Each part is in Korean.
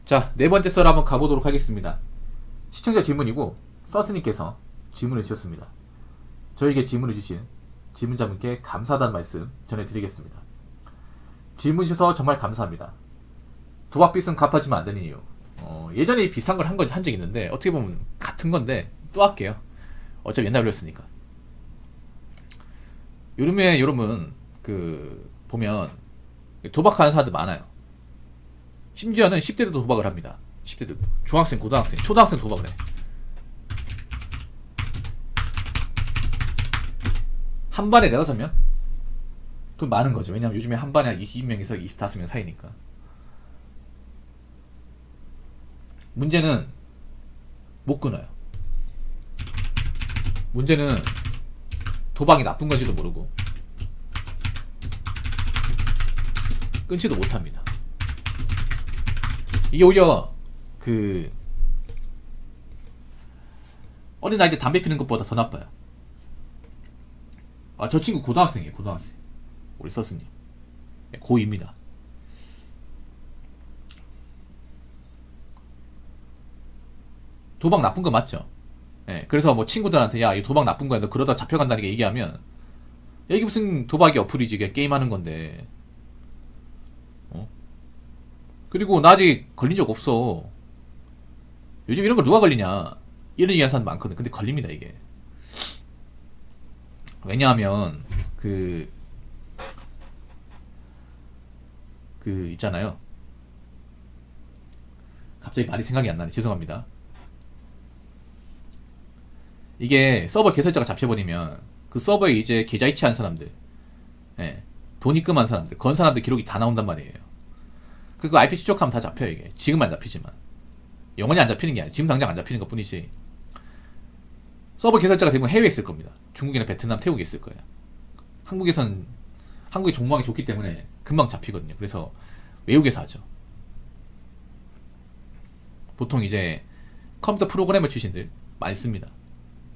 자, 네 번째 썰 한번 가보도록 하겠습니다. 시청자 질문이고 서스님께서 질문을 주셨습니다. 저에게 질문을 주신 질문자분께 감사하다는 말씀 전해드리겠습니다. 질문 주셔서 정말 감사합니다. 도박빚은 갚아주면 안 되는 이유. 예전에 비슷한 걸 한 적이 있는데 어떻게 보면 같은 건데 또 할게요. 어차피 옛날에 올렸으니까. 요즘에 여러분 보면 도박하는 사람들 많아요. 심지어는 10대들도 도박을 합니다. 10대들도. 중학생, 고등학생, 초등학생 도박을 해. 한 반에 4-5명? 돈 많은 거죠. 왜냐면 요즘에 한 반에 한 20명에서 25명 사이니까. 문제는 못 끊어요. 문제는 도박이 나쁜 건지도 모르고 끊지도 못합니다. 이게 오히려 어린 나이 때 담배 피는 것보다 더 나빠요. 저 친구 고등학생이에요. 고등학생. 우리 서스님 고2입니다. 도박 나쁜 거 맞죠? 그래서 뭐 친구들한테 야, 이 도박 나쁜 거야. 너 그러다 잡혀간다는 게 얘기하면 야, 이게 무슨 도박이 어플이지. 그냥 게임하는 건데. 그리고 나 아직 걸린 적 없어. 요즘 이런 거 누가 걸리냐. 이런 얘기하는 사람 많거든. 근데 걸립니다 이게. 왜냐하면 있잖아요. 갑자기 말이 생각이 안 나네. 죄송합니다. 이게 서버 개설자가 잡혀버리면 그 서버에 이제 계좌 이체한 사람들, 돈 입금한 사람들, 건 사람들 기록이 다 나온단 말이에요. 그리고 IP 추적하면 다 잡혀요. 이게 지금은 안 잡히지만 영원히 안 잡히는 게 아니에요. 지금 당장 안 잡히는 것 뿐이지. 서버 개설자가 대부분 해외에 있을 겁니다. 중국이나 베트남, 태국에 있을 거예요. 한국의 정보망이 좋기 때문에 금방 잡히거든요. 그래서 외국에서 하죠. 보통 이제 컴퓨터 프로그래머 출신들 많이 씁니다.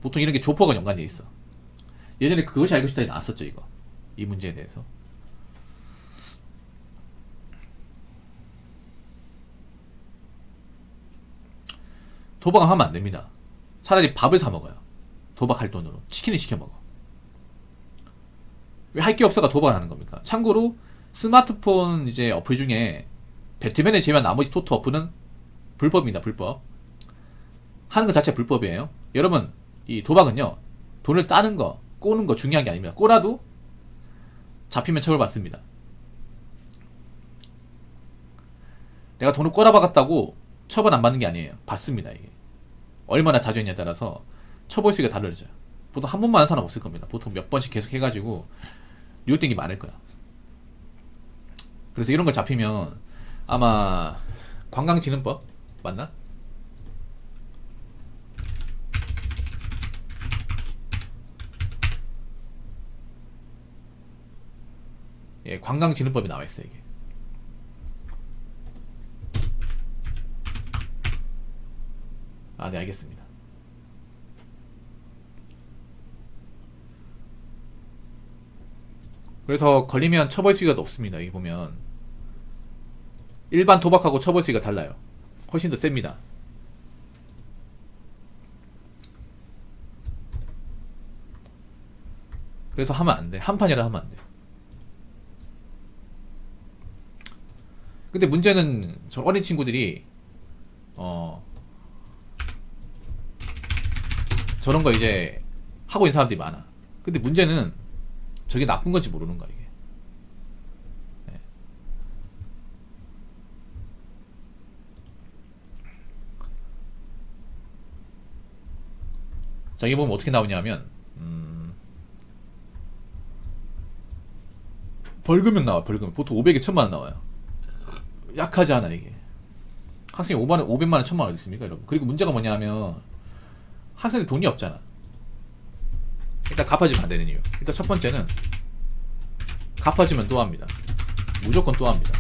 보통 이런 게 조퍼가 연관돼 있어. 예전에 그것이 알고 싶다에 나왔었죠. 이 문제에 대해서. 도박을 하면 안 됩니다. 차라리 밥을 사 먹어요. 도박할 돈으로 치킨을 시켜 먹어. 왜 할 게 없어가 도박을 하는 겁니까? 참고로 스마트폰 이제 어플 중에 배트맨을 제외한 나머지 토토 어플은 불법입니다. 불법. 하는 것 자체가 불법이에요. 여러분, 이 도박은요, 돈을 따는 거, 꼬는 거 중요한 게 아닙니다. 꼬라도 잡히면 처벌받습니다. 내가 돈을 꼬라박았다고 처벌 안 받는 게 아니에요. 받습니다. 이게 얼마나 자주 했냐에 따라서 처벌 수위가 달라져요. 보통 한 번만 하는 사람 없을 겁니다. 보통 몇 번씩 계속 해가지고 뉴욕된 게 많을 거야. 그래서 이런 거 잡히면 아마 관광진흥법 맞나? 관광진흥법이 나와 있어요. 이게. 네, 알겠습니다. 그래서 걸리면 처벌 수위가 높습니다. 여기 보면 일반 도박하고 처벌 수위가 달라요. 훨씬 더 셉니다. 그래서 하면 안 돼. 한 판이라 하면 안 돼. 근데 문제는 저 어린 친구들이 저런 거 이제 하고 있는 사람들이 많아. 근데 문제는 저게 나쁜 건지 모르는 거야 이게. 자, 여기 보면 어떻게 나오냐면 벌금형 나와. 벌금 보통 500에 1000만원 나와요. 약하지 않아 이게. 학생이 500만원 1000만원 어디 있습니까 여러분. 그리고 문제가 뭐냐면 학생이 돈이 없잖아. 일단 갚아주면 안 되는 이유. 일단 첫 번째는 갚아주면 또 합니다. 무조건 또 합니다.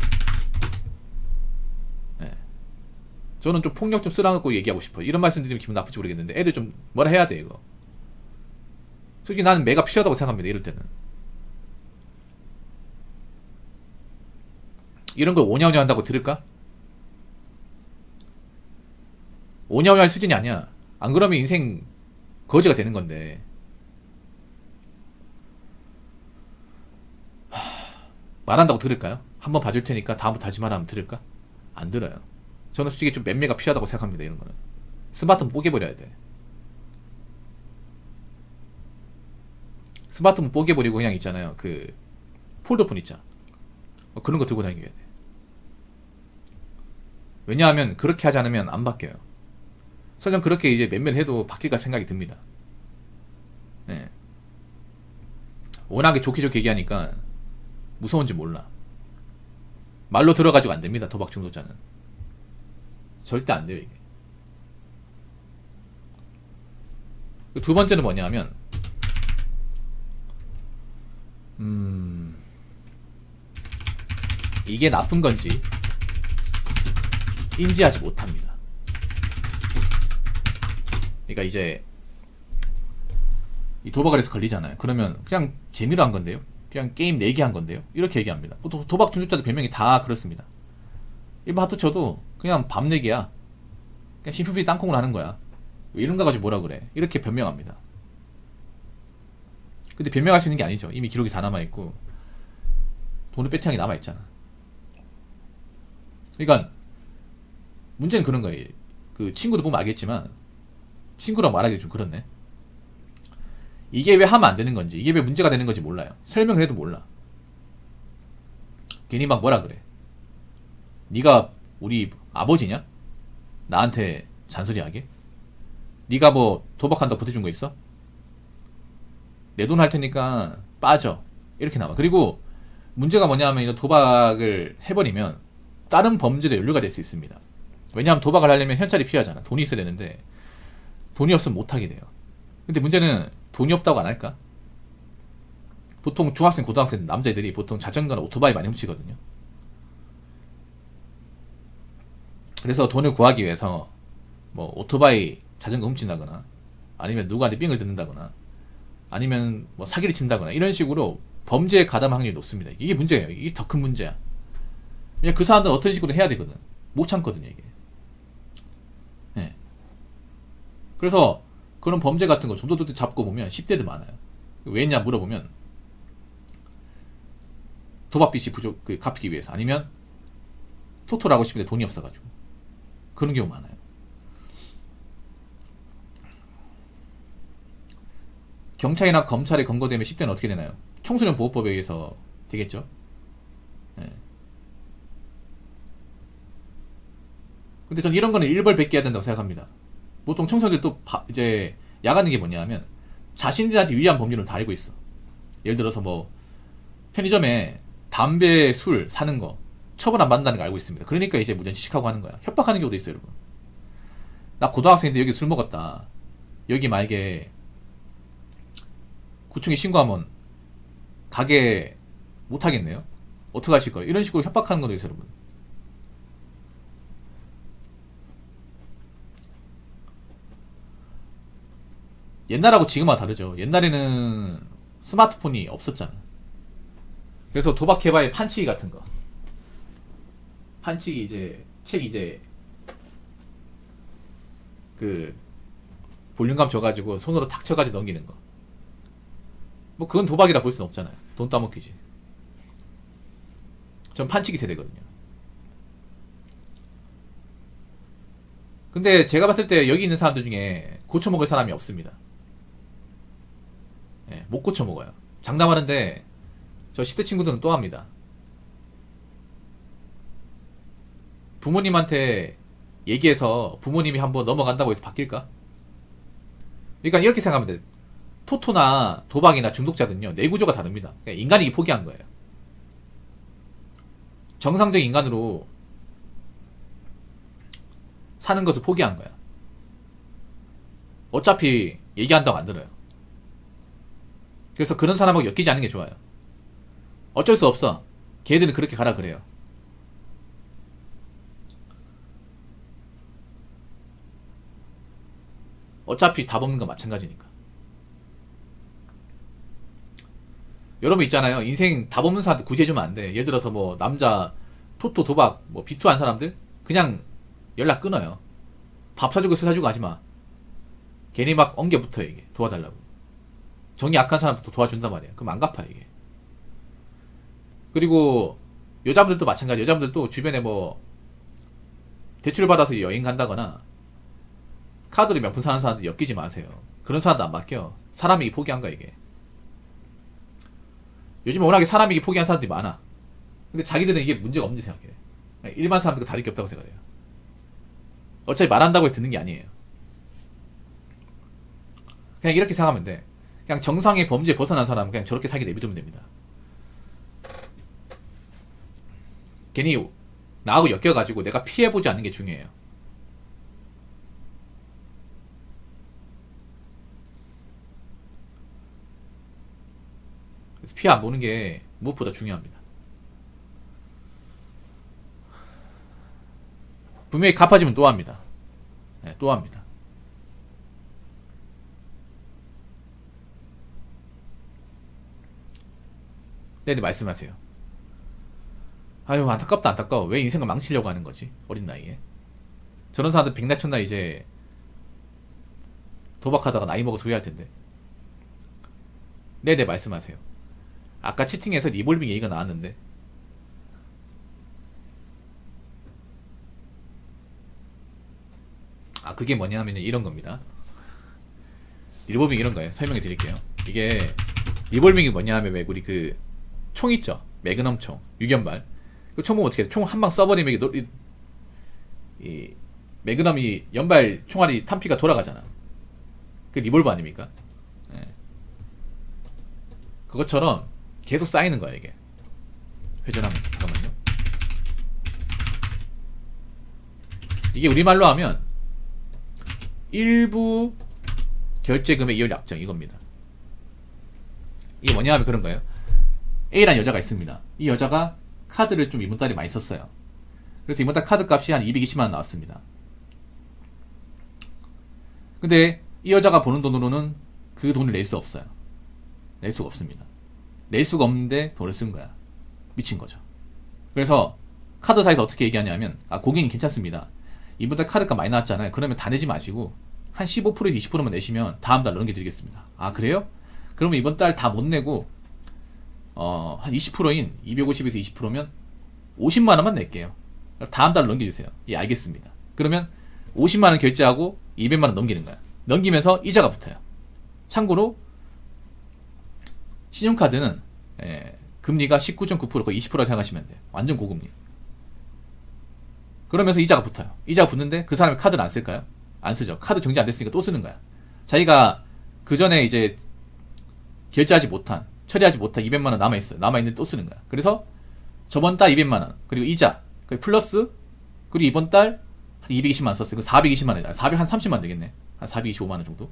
저는 좀 폭력 좀 쓰라고 얘기하고 싶어요. 이런 말씀 드리면 기분 나쁠지 모르겠는데 애들 좀 뭐라 해야 돼 이거. 솔직히 나는 매가 필요하다고 생각합니다. 이럴 때는. 이런 걸 오냐오냐 한다고 들을까? 오냐오냐 할 수준이 아니야. 안 그러면 인생 거지가 되는 건데. 말한다고 들을까요? 한번 봐줄 테니까 다음부터 하지 마라 하면 들을까? 안 들어요. 저는 솔직히 좀 맴매가 필요하다고 생각합니다. 이런 거는 스마트폰 뽀개버려야 돼. 스마트폰 뽀개버리고 그냥 있잖아요. 그 폴더폰 있잖아. 그런 거 들고 다녀야 돼. 왜냐하면 그렇게 하지 않으면 안 바뀌어요. 설령 그렇게 이제 맴매를 해도 바뀔까 생각이 듭니다. 네. 워낙에 좋게 얘기하니까 무서운지 몰라. 말로 들어가지고 안 됩니다. 도박 중독자는 절대 안 돼요. 이게 두 번째는 뭐냐 하면 이게 나쁜 건지 인지하지 못합니다. 그러니까 이제 이 도박을 해서 걸리잖아요. 그러면 그냥 재미로 한 건데요. 그냥 게임 내기 한 건데요. 이렇게 얘기합니다. 보통 도박 중독자들 별명이 다 그렇습니다. 일반 하도 쳐도 그냥 밤 내기야. 그냥 심플비 땅콩을 하는 거야. 이런 거 가지고 뭐라 그래. 이렇게 변명합니다. 근데 변명할 수 있는 게 아니죠. 이미 기록이 다 남아있고 돈의 배팅이 남아있잖아. 그러니까 문제는 그런 거예요. 그 친구도 보면 알겠지만 친구랑 말하기 좀 그렇네. 이게 왜 하면 안 되는 건지, 이게 왜 문제가 되는 건지 몰라요. 설명을 해도 몰라. 괜히 막 뭐라 그래. 네가 우리 아버지냐? 나한테 잔소리하게? 네가 뭐 도박한다고 보태준 거 있어? 내 돈 할 테니까 빠져. 이렇게 나와. 그리고 문제가 뭐냐 하면 이런 도박을 해버리면 다른 범죄도 연루가 될 수 있습니다. 왜냐하면 도박을 하려면 현찰이 필요하잖아. 돈이 있어야 되는데 돈이 없으면 못하게 돼요. 근데 문제는 돈이 없다고 안 할까? 보통 중학생, 고등학생 남자애들이 보통 자전거나 오토바이 많이 훔치거든요. 그래서 돈을 구하기 위해서 뭐 오토바이, 자전거 훔친다거나 아니면 누구한테 삥을 듣는다거나 아니면 뭐 사기를 친다거나 이런 식으로 범죄에 가담할 확률이 높습니다. 이게 문제예요. 이게 더 큰 문제야. 왜냐면 그 사람들은 어떤 식으로 해야 되거든. 못 참거든요, 이게. 네. 그래서 그런 범죄 같은 거 좀도둑들 잡고 보면 10대들 많아요. 왜냐 물어보면 도박빚이 갚기 위해서, 아니면 토토를 하고 싶은데 돈이 없어가지고. 그런 경우 많아요. 경찰이나 검찰에 검거되면 10대는 어떻게 되나요? 청소년 보호법에 의해서 되겠죠. 네. 근데 전 이런 거는 일벌백계해야 된다고 생각합니다. 보통 청소년들도 이제 야가는 게 뭐냐면 자신들한테 유리한 법률은 다 알고 있어. 예를 들어서 뭐 편의점에 담배, 술 사는 거 처벌 안 받는다는 걸 알고 있습니다. 그러니까 이제 무전 지식하고 하는 거야. 협박하는 경우도 있어요, 여러분. 나 고등학생인데 여기 술 먹었다. 여기 만약에 구청에 신고하면 가게 못 하겠네요. 어떻게 하실 거예요? 이런 식으로 협박하는 것도 있어요, 여러분. 옛날하고 지금하고 다르죠. 옛날에는 스마트폰이 없었잖아. 그래서 도박해봐야 판치기 같은 거. 판치기 이제 책 이제 그 볼륨감 줘가지고 손으로 탁 쳐가지고 넘기는 거. 뭐 그건 도박이라 볼 수는 없잖아요. 돈 따먹기지. 전 판치기 세대거든요. 근데 제가 봤을 때 여기 있는 사람들 중에 고쳐먹을 사람이 없습니다. 예, 못 고쳐먹어요. 장담하는데 저 10대 친구들은 또 합니다. 부모님한테 얘기해서 부모님이 한번 넘어간다고 해서 바뀔까? 그러니까 이렇게 생각하면 돼. 토토나 도박이나 중독자들은요, 뇌구조가 다릅니다. 그러니까 인간이 포기한 거예요. 정상적인 인간으로 사는 것을 포기한 거야. 어차피 얘기한다고 안 들어요. 그래서 그런 사람하고 엮이지 않는 게 좋아요. 어쩔 수 없어. 걔들은 그렇게 가라 그래요. 어차피 답 없는 건 마찬가지니까. 여러분 있잖아요. 인생 답 없는 사람한테 구제해주면 안 돼. 예를 들어서 뭐 남자 토토 도박 뭐 비투한 사람들 그냥 연락 끊어요. 밥 사주고 술 사주고 하지마. 괜히 막 엉겨붙어 이게 도와달라고. 정이 약한 사람도 도와준단 말이야. 그럼 안 갚아 이게. 그리고 여자분들도 마찬가지. 여자분들도 주변에 뭐 대출 받아서 여행 간다거나 카드로 명품 사는 사람들 엮이지 마세요. 그런 사람도 안 맡겨. 사람이 포기한 거야 이게. 요즘 워낙에 사람이 포기한 사람들이 많아. 근데 자기들은 이게 문제가 없는지 생각해. 일반 사람들과 다를 게 없다고 생각해요. 어차피 말한다고 해서 듣는 게 아니에요. 그냥 이렇게 생각하면 돼. 그냥 정상의 범죄에 벗어난 사람은 그냥 저렇게 살게 내비두면 됩니다. 괜히 나하고 엮여가지고 내가 피해보지 않는 게 중요해요. 그래서 피해 안 보는 게 무엇보다 중요합니다. 분명히 갚아지면 또 합니다. 네, 또 합니다. 네, 말씀하세요. 아유, 안타깝다, 안타까워. 왜 인생을 망치려고 하는 거지? 어린 나이에. 저런 사람들 백날 천날 이제 도박하다가 나이 먹어서 후회할 텐데. 네, 말씀하세요. 아까 채팅에서 리볼빙 얘기가 나왔는데. 아, 그게 뭐냐면 이런 겁니다. 리볼빙 이런 거예요. 설명해 드릴게요. 이게 리볼빙이 뭐냐면 왜 우리 그 총 있죠? 매그넘 총, 유견발. 그 총 보면 어떻게 돼? 총 한 방 쏴버리면 이 매그넘이 연발 총알이 탄피가 돌아가잖아. 그 리볼버 아닙니까? 네. 그것처럼 계속 쌓이는 거야 이게. 회전하면서. 잠깐만요. 이게 우리말로 하면 일부 결제금의 이율 약정 이겁니다. 이게 뭐냐 하면 그런 거예요. A라는 여자가 있습니다. 이 여자가 카드를 좀 이번 달에 많이 썼어요. 그래서 이번 달 카드 값이 한 220만원 나왔습니다. 근데 이 여자가 버는 돈으로는 그 돈을 낼 수 없어요. 낼 수가 없습니다. 낼 수가 없는데 돈을 쓴 거야. 미친 거죠. 그래서 카드사에서 어떻게 얘기하냐면, 아, 고객님 괜찮습니다. 이번 달 카드값 많이 나왔잖아요. 그러면 다 내지 마시고 한 15%에서 20%만 내시면 다음 달 넘겨드리겠습니다. 아, 그래요? 그러면 이번 달 다 못 내고 한 20%인 250에서 20%면 50만원만 낼게요. 다음 달 넘겨주세요. 예, 알겠습니다. 그러면 50만원 결제하고 200만원 넘기는 거야. 넘기면서 이자가 붙어요. 참고로 신용카드는 금리가 19.9% 거의 20%라고 생각하시면 돼요. 완전 고금리. 그러면서 이자가 붙어요. 이자가 붙는데 그 사람이 카드를 안 쓸까요? 안 쓰죠. 카드 정지 안 됐으니까 또 쓰는 거야. 자기가 그 전에 이제 결제하지 못한, 처리하지 못한 200만원 남아있어요. 남아있는데 또 쓰는 거야. 그래서 저번 달 200만원, 그리고 이자, 그리고 플러스, 그리고 이번 달 한 220만원 썼어요. 그 420만원이다. 430만원 되겠네. 한 425만원 정도.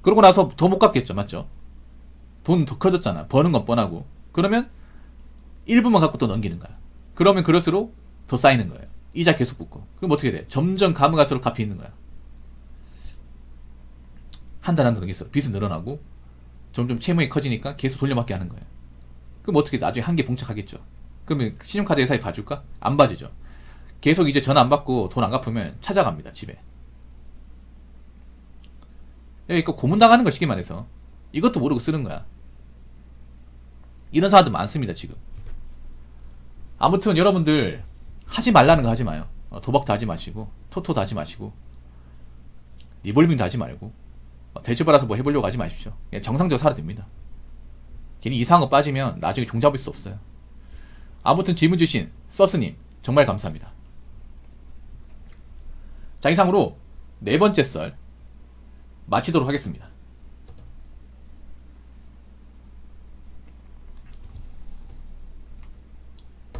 그러고 나서 더 못 갚겠죠. 맞죠? 돈 더 커졌잖아. 버는 건 뻔하고. 그러면 일부만 갖고 또 넘기는 거야. 그러면 그럴수록 더 쌓이는 거예요. 이자 계속 붙고. 그럼 어떻게 돼? 점점 감은 갈수록 갚이 있는 거야. 한 달 한 달 넘겼어. 빚은 늘어나고 점점 채무가 커지니까 계속 돌려막기 하는 거예요. 그럼 어떻게 나중에 한계 봉착하겠죠. 그러면 신용카드 회사에 봐줄까? 안 봐주죠. 계속 이제 전화 안 받고 돈 안 갚으면 찾아갑니다. 집에. 이거 고문당하는 거 쉽게 말해서. 이것도 모르고 쓰는 거야. 이런 사람들 많습니다. 지금. 아무튼 여러분들 하지 말라는 거 하지 마요. 도박도 하지 마시고 토토도 하지 마시고 리볼빙도 하지 말고 대출받아서 뭐 해보려고 하지 마십시오. 그냥 정상적으로 살아야 됩니다. 괜히 이상한 거 빠지면 나중에 종잡을 수 없어요. 아무튼 질문 주신 서스님 정말 감사합니다. 자, 이상으로 네 번째 썰 마치도록 하겠습니다.